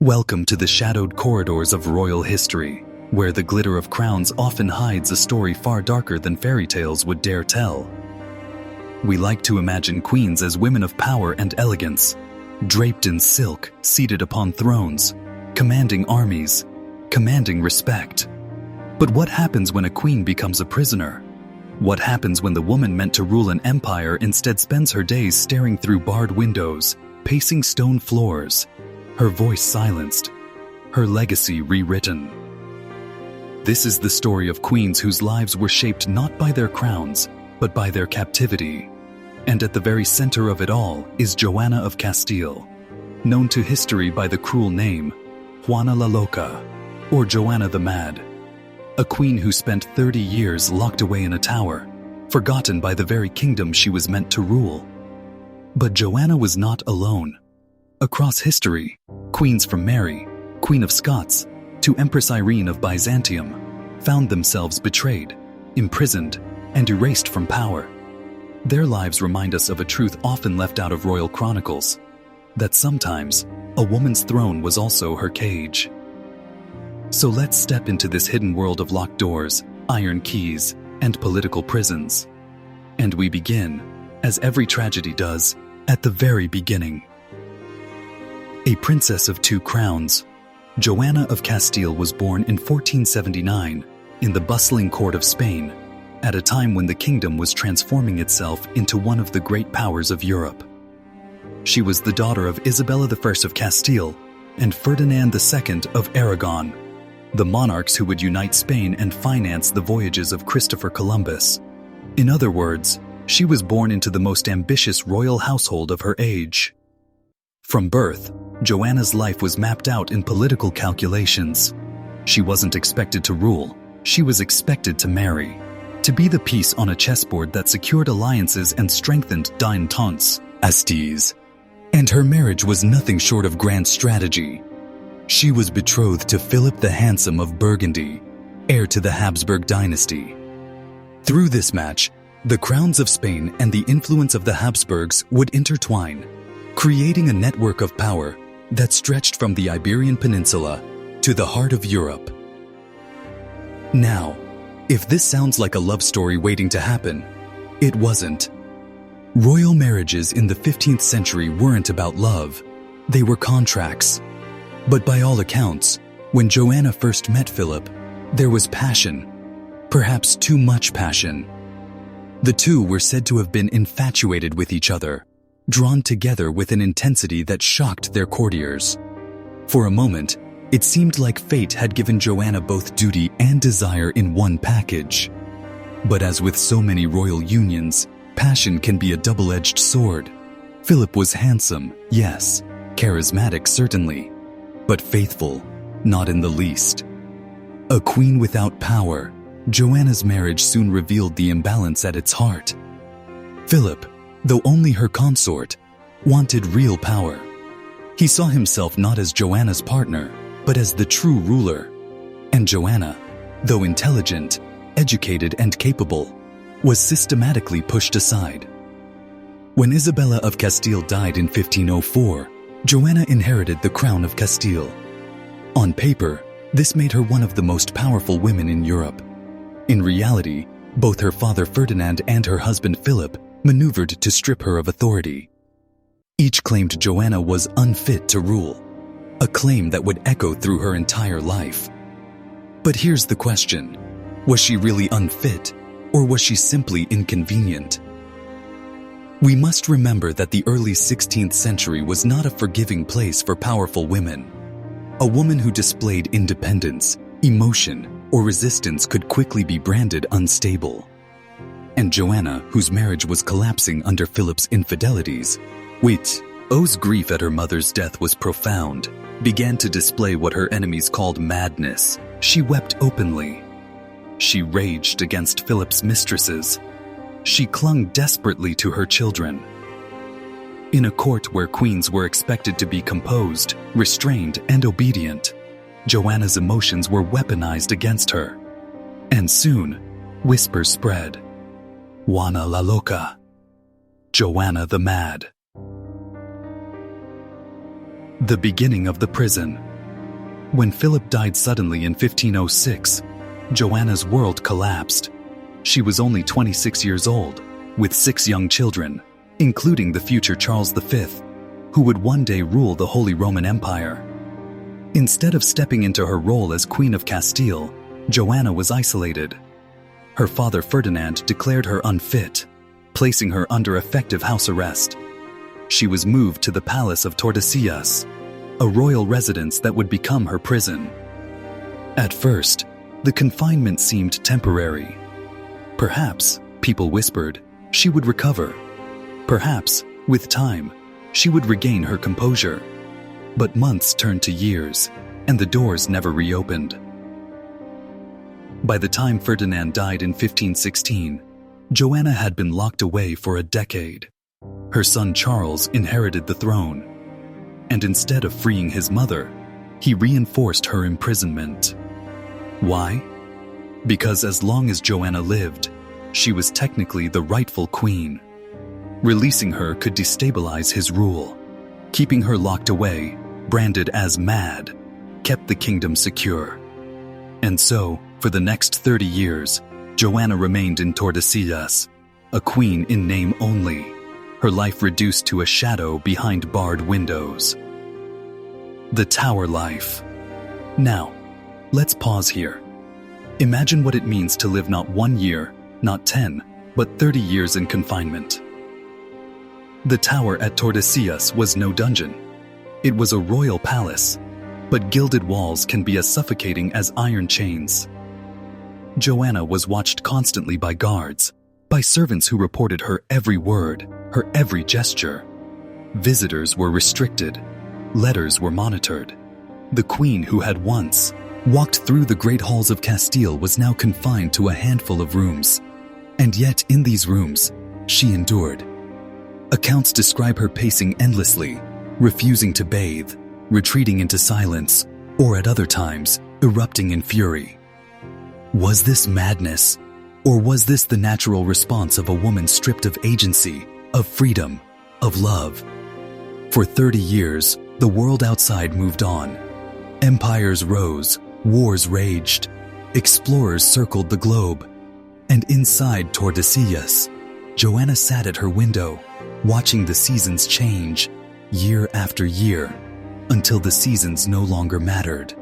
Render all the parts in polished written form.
Welcome to the shadowed corridors of royal history, where the glitter of crowns often hides a story far darker than fairy tales would dare tell. We like to imagine queens as women of power and elegance, draped in silk, seated upon thrones, commanding armies, commanding respect. But what happens when a queen becomes a prisoner? What happens when the woman meant to rule an empire instead spends her days staring through barred windows, pacing stone floors, her voice silenced, her legacy rewritten? This is the story of queens whose lives were shaped not by their crowns, but by their captivity. And at the very center of it all is Joanna of Castile, known to history by the cruel name Juana la Loca, or Joanna the Mad, a queen who spent 30 years locked away in a tower, forgotten by the very kingdom she was meant to rule. But Joanna was not alone. Across history, queens from Mary, Queen of Scots, to Empress Irene of Byzantium, found themselves betrayed, imprisoned, and erased from power. Their lives remind us of a truth often left out of royal chronicles, that sometimes a woman's throne was also her cage. So let's step into this hidden world of locked doors, iron keys, and political prisons. And we begin, as every tragedy does, at the very beginning. A princess of two crowns, Joanna of Castile was born in 1479 in the bustling court of Spain, at a time when the kingdom was transforming itself into one of the great powers of Europe. She was the daughter of Isabella I of Castile and Ferdinand II of Aragon, the monarchs who would unite Spain and finance the voyages of Christopher Columbus. In other words, she was born into the most ambitious royal household of her age. From birth, Joanna's life was mapped out in political calculations. She wasn't expected to rule, she was expected to marry, to be the piece on a chessboard that secured alliances and strengthened dynasties. And her marriage was nothing short of grand strategy. She was betrothed to Philip the Handsome of Burgundy, heir to the Habsburg dynasty. Through this match, the crowns of Spain and the influence of the Habsburgs would intertwine, creating a network of power that stretched from the Iberian Peninsula to the heart of Europe. Now, if this sounds like a love story waiting to happen, it wasn't. Royal marriages in the 15th century weren't about love, they were contracts. But by all accounts, when Joanna first met Philip, there was passion, perhaps too much passion. The two were said to have been infatuated with each other, drawn together with an intensity that shocked their courtiers. For a moment, it seemed like fate had given Joanna both duty and desire in one package. But as with so many royal unions, passion can be a double-edged sword. Philip was handsome, yes, charismatic certainly, but faithful, not in the least. A queen without power, Joanna's marriage soon revealed the imbalance at its heart. Philip, though only her consort, wanted real power. He saw himself not as Joanna's partner, but as the true ruler. And Joanna, though intelligent, educated, and capable, was systematically pushed aside. When Isabella of Castile died in 1504, Joanna inherited the crown of Castile. On paper, this made her one of the most powerful women in Europe. In reality, both her father Ferdinand and her husband Philip maneuvered to strip her of authority. Each claimed Joanna was unfit to rule, a claim that would echo through her entire life. But here's the question: was she really unfit, or was she simply inconvenient? We must remember that the early 16th century was not a forgiving place for powerful women. A woman who displayed independence, emotion, or resistance could quickly be branded unstable. And Joanna, whose marriage was collapsing under Philip's infidelities, whose grief at her mother's death was profound, began to display what her enemies called madness. She wept openly. She raged against Philip's mistresses. She clung desperately to her children. In a court where queens were expected to be composed, restrained, and obedient, Joanna's emotions were weaponized against her. And soon, whispers spread. Juana la Loca. Joanna the Mad. The beginning of the prison, When Philip died suddenly in 1506, Joanna's world collapsed. She was only 26 years old, with 6 young children, including the future Charles V, who would one day rule the Holy Roman Empire. Instead of stepping into her role as Queen of Castile, Joanna was isolated. Her father Ferdinand declared her unfit, placing her under effective house arrest. She was moved to the palace of Tordesillas, a royal residence that would become her prison. At first, the confinement seemed temporary. Perhaps, people whispered, she would recover. Perhaps, with time, she would regain her composure. But months turned to years, and the doors never reopened. By the time Ferdinand died in 1516, Joanna had been locked away for a decade. Her son Charles inherited the throne, and instead of freeing his mother, he reinforced her imprisonment. Why? Because as long as Joanna lived, she was technically the rightful queen. Releasing her could destabilize his rule. Keeping her locked away, branded as mad, kept the kingdom secure. And so, for the next 30 years, Joanna remained in Tordesillas, a queen in name only, her life reduced to a shadow behind barred windows. The Tower Life. Now, let's pause here. Imagine what it means to live not 1 year, not 10, but 30 years in confinement. The tower at Tordesillas was no dungeon. It was a royal palace, but gilded walls can be as suffocating as iron chains. Joanna was watched constantly by guards, by servants who reported her every word, her every gesture. Visitors were restricted. Letters were monitored. The queen who had once walked through the great halls of Castile was now confined to a handful of rooms. And yet in these rooms, she endured. Accounts describe her pacing endlessly, refusing to bathe, retreating into silence, or at other times, erupting in fury. Was this madness, or was this the natural response of a woman stripped of agency, of freedom, of love? For 30 years, the world outside moved on. Empires rose, wars raged, explorers circled the globe, and inside Tordesillas, Joanna sat at her window, watching the seasons change, year after year, until the seasons no longer mattered.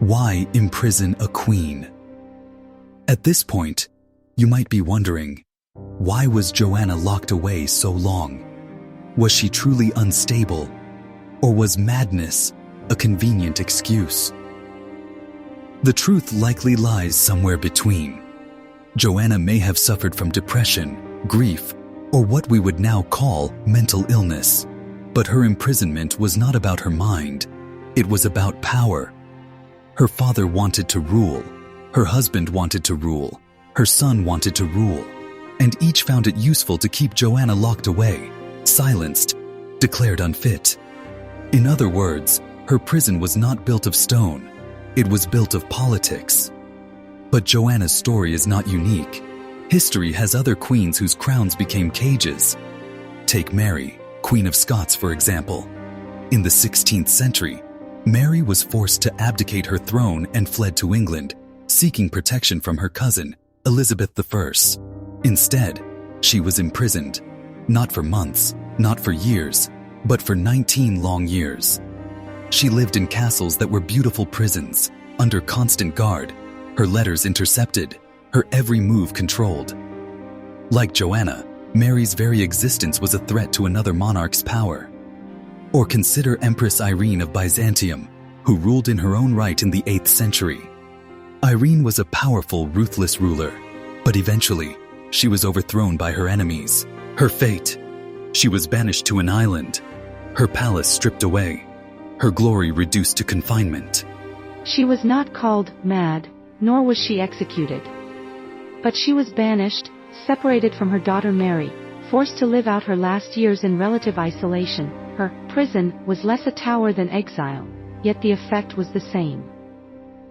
Why imprison a queen? At this point, you might be wondering, why was Joanna locked away so long? Was she truly unstable, or was madness a convenient excuse? The truth likely lies somewhere between. Joanna may have suffered from depression, grief, or what we would now call mental illness. But her imprisonment was not about her mind. It was about power. Her father wanted to rule. Her husband wanted to rule. Her son wanted to rule. And each found it useful to keep Joanna locked away, silenced, declared unfit. In other words, her prison was not built of stone. It was built of politics. But Joanna's story is not unique. History has other queens whose crowns became cages. Take Mary, Queen of Scots, for example. In the 16th century, Mary was forced to abdicate her throne and fled to England, seeking protection from her cousin, Elizabeth I. Instead, she was imprisoned, not for months, not for years, but for 19 long years. She lived in castles that were beautiful prisons, under constant guard, her letters intercepted, her every move controlled. Like Joanna, Mary's very existence was a threat to another monarch's power. Or consider Empress Irene of Byzantium, who ruled in her own right in the 8th century. Irene was a powerful, ruthless ruler, but eventually, she was overthrown by her enemies. Her fate: she was banished to an island, her palace stripped away, her glory reduced to confinement. She was not called mad, nor was she executed. But she was banished, separated from her daughter Mary, forced to live out her last years in relative isolation. Her prison was less a tower than exile, yet the effect was the same.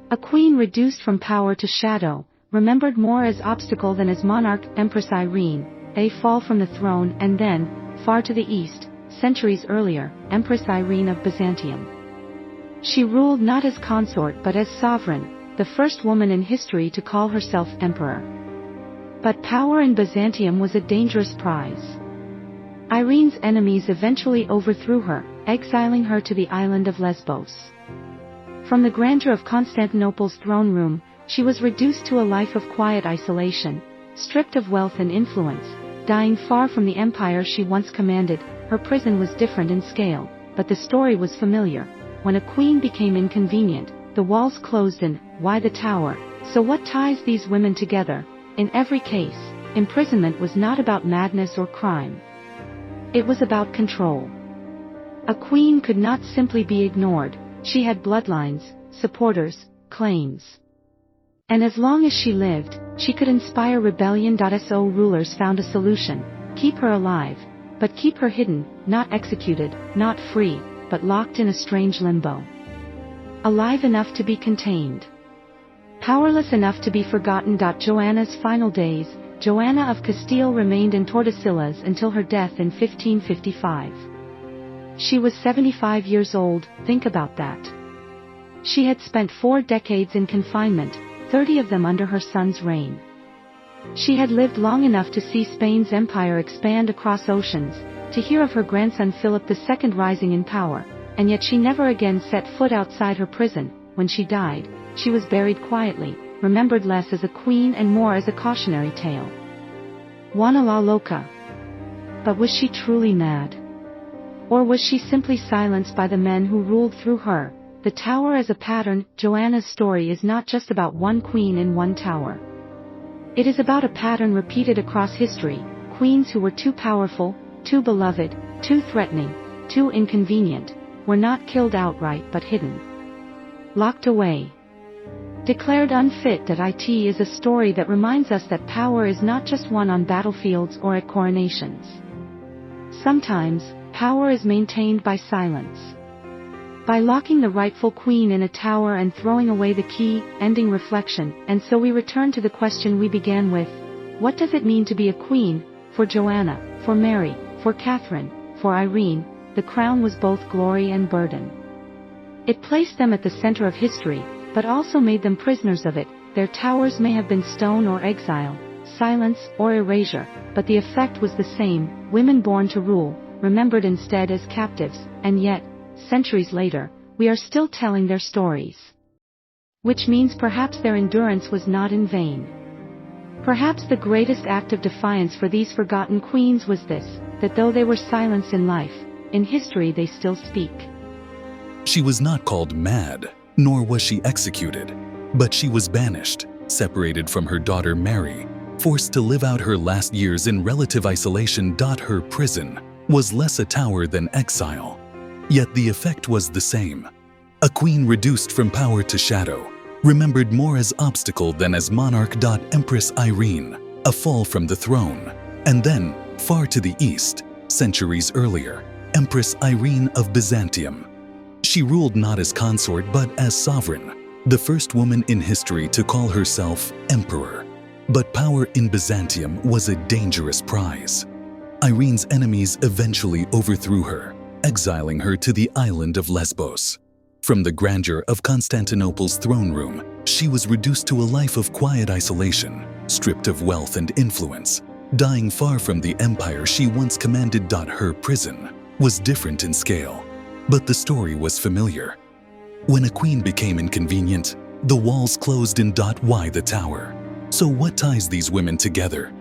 A queen reduced from power to shadow, remembered more as obstacle than as monarch. Empress Irene, a fall from the throne, and then, far to the east, centuries earlier, Empress Irene of Byzantium. She ruled not as consort but as sovereign, the first woman in history to call herself emperor. But power in Byzantium was a dangerous prize. Irene's enemies eventually overthrew her, exiling her to the island of Lesbos. From the grandeur of Constantinople's throne room, she was reduced to a life of quiet isolation, stripped of wealth and influence, dying far from the empire she once commanded. Her prison was different in scale, but the story was familiar. When a queen became inconvenient, the walls closed and, why the tower? So what ties these women together? In every case, imprisonment was not about madness or crime. It was about control. A queen could not simply be ignored. She had bloodlines, supporters, claims. And as long as she lived, she could inspire rebellion. So rulers found a solution: keep her alive, but keep her hidden, not executed, not free, but locked in a strange limbo. Alive enough to be contained, powerless enough to be forgotten. Joanna's final days. Joanna of Castile remained in Tordesillas until her death in 1555. She was 75 years old. Think about that. She had spent 4 decades in confinement, 30 of them under her son's reign. She had lived long enough to see Spain's empire expand across oceans, to hear of her grandson Philip II rising in power, and yet she never again set foot outside her prison. When she died, she was buried quietly, remembered less as a queen and more as a cautionary tale. Juana la Loca. But was she truly mad? Or was she simply silenced by the men who ruled through her? The tower as a pattern. Joanna's story is not just about one queen in one tower. It is about a pattern repeated across history: queens who were too powerful, too beloved, too threatening, too inconvenient, were not killed outright but hidden, locked away, declared unfit. It is a story that reminds us that power is not just won on battlefields or at coronations. Sometimes, power is maintained by silence. By locking the rightful queen in a tower and throwing away the key. Ending reflection. And so we return to the question we began with: what does it mean to be a queen? For Joanna, for Mary, for Catherine, for Irene, the crown was both glory and burden. It placed them at the center of history, but also made them prisoners of it. Their towers may have been stone or exile, silence or erasure, but the effect was the same: women born to rule, remembered instead as captives. And yet, centuries later, we are still telling their stories. Which means perhaps their endurance was not in vain. Perhaps the greatest act of defiance for these forgotten queens was this: that though they were silenced in life, in history they still speak. She was not called mad, nor was she executed, but she was banished, separated from her daughter Mary, forced to live out her last years in relative isolation. Her prison was less a tower than exile. Yet the effect was the same: a queen reduced from power to shadow, remembered more as obstacle than as monarch. Empress Irene, a fall from the throne. And then, far to the east, centuries earlier, Empress Irene of Byzantium. She ruled not as consort but as sovereign, the first woman in history to call herself emperor. But power in Byzantium was a dangerous prize. Irene's enemies eventually overthrew her, exiling her to the island of Lesbos. From the grandeur of Constantinople's throne room, she was reduced to a life of quiet isolation, stripped of wealth and influence, dying far from the empire she once commanded. Her prison was different in scale, but the story was familiar. When a queen became inconvenient, the walls closed in. Why the tower? So what ties these women together?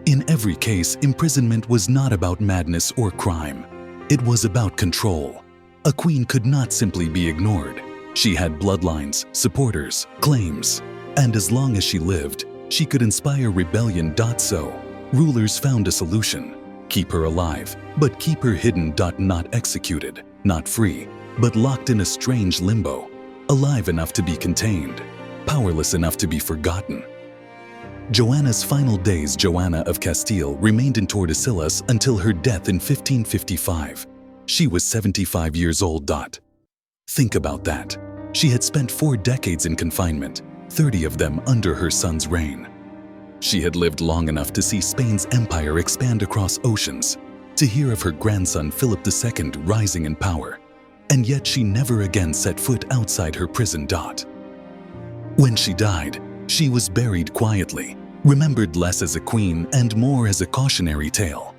In every case, imprisonment was not about madness or crime. It was about control. A queen could not simply be ignored. She had bloodlines, supporters, claims, and as long as she lived, she could inspire rebellion. So, rulers found a solution: keep her alive, but keep her hidden. Not executed, not free, but locked in a strange limbo, alive enough to be contained, powerless enough to be forgotten. Joanna's final days. Joanna of Castile remained in Tordesillas until her death in 1555. She was 75 years old. Think about that. She had spent 4 decades in confinement, 30 of them under her son's reign. She had lived long enough to see Spain's empire expand across oceans, to hear of her grandson Philip II rising in power, and yet she never again set foot outside her prison dot. When she died, she was buried quietly, remembered less as a queen and more as a cautionary tale.